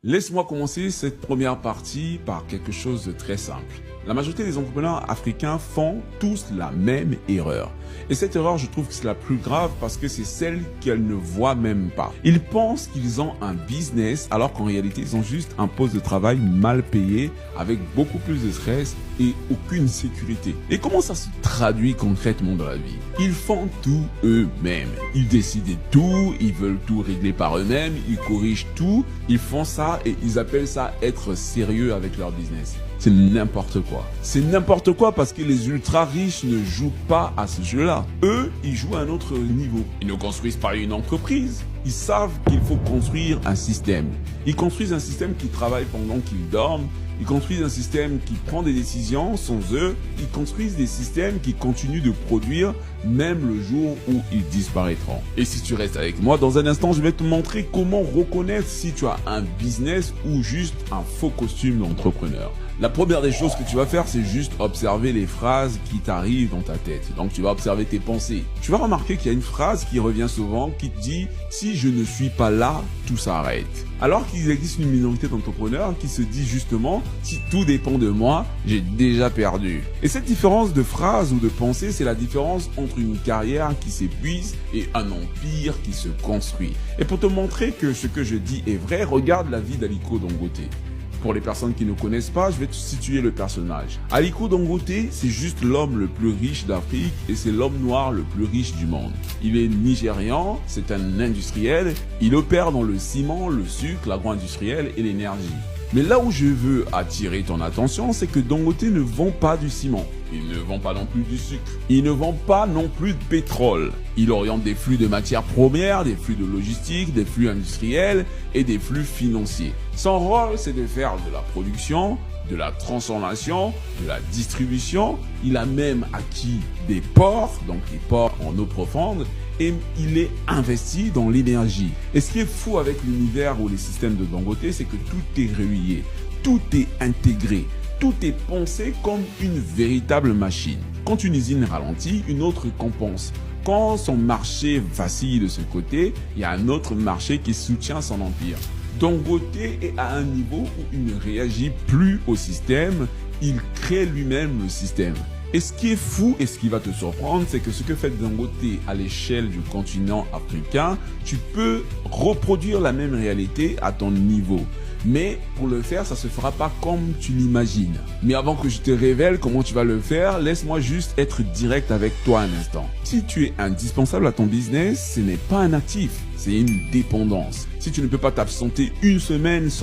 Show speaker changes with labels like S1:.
S1: Laisse-moi commencer cette première partie par quelque chose de très simple. La majorité des entrepreneurs africains font tous la même erreur. Et cette erreur, je trouve que c'est la plus grave parce que c'est celle qu'elles ne voient même pas. Ils pensent qu'ils ont un business alors qu'en réalité, ils ont juste un poste de travail mal payé avec beaucoup plus de stress et aucune sécurité. Et comment ça se traduit concrètement dans la vie? Ils font tout eux-mêmes. Ils décident de tout, ils veulent tout régler par eux-mêmes, ils corrigent tout, ils font ça et ils appellent ça être sérieux avec leur business. C'est n'importe quoi. C'est n'importe quoi parce que les ultra riches ne jouent pas à ce jeu-là. Eux, ils jouent à un autre niveau. Ils ne construisent pas une entreprise. Ils savent qu'il faut construire un système. Ils construisent un système qui travaille pendant qu'ils dorment. Ils construisent un système qui prend des décisions sans eux. Ils construisent des systèmes qui continuent de produire même le jour où ils disparaîtront. Et si tu restes avec moi, dans un instant, je vais te montrer comment reconnaître si tu as un business ou juste un faux costume d'entrepreneur. La première des choses que tu vas faire, c'est juste observer les phrases qui t'arrivent dans ta tête. Donc, tu vas observer tes pensées. Tu vas remarquer qu'il y a une phrase qui revient souvent qui te dit « Si je ne suis pas là, tout s'arrête ». Alors qu'il existe une minorité d'entrepreneurs qui se dit justement « Si tout dépend de moi, j'ai déjà perdu ». Et cette différence de phrase ou de pensée, c'est la différence entre une carrière qui s'épuise et un empire qui se construit. Et pour te montrer que ce que je dis est vrai, regarde la vie d'Aliko Dangote. Pour les personnes qui ne connaissent pas, je vais te situer le personnage. Aliko Dangote, c'est juste l'homme le plus riche d'Afrique et c'est l'homme noir le plus riche du monde. Il est nigérian, c'est un industriel, il opère dans le ciment, le sucre, l'agro-industriel et l'énergie. Mais là où je veux attirer ton attention, c'est que Dangote ne vend pas du ciment. Il ne vend pas non plus du sucre. Il ne vend pas non plus de pétrole. Il oriente des flux de matières premières, des flux de logistique, des flux industriels et des flux financiers. Son rôle, c'est de faire de la production, de la transformation, de la distribution. Il a même acquis des ports, donc les ports en eau profonde, et il est investi dans l'énergie. Et ce qui est fou avec l'univers ou les systèmes de Dangote, c'est que tout est relié, tout est intégré, tout est pensé comme une véritable machine. Quand une usine ralentit, une autre compense. Quand son marché vacille de ce côté, il y a un autre marché qui soutient son empire. Dangote est à un niveau où il ne réagit plus au système, il crée lui-même le système. Et ce qui est fou et ce qui va te surprendre, c'est que ce que fait Dangote à l'échelle du continent africain, tu peux reproduire la même réalité à ton niveau. Mais pour le faire, ça se fera pas comme tu l'imagines. Mais avant que je te révèle comment tu vas le faire, laisse-moi juste être direct avec toi un instant. Si tu es indispensable à ton business, ce n'est pas un actif, c'est une dépendance. Si tu ne peux pas t'absenter une semaine sans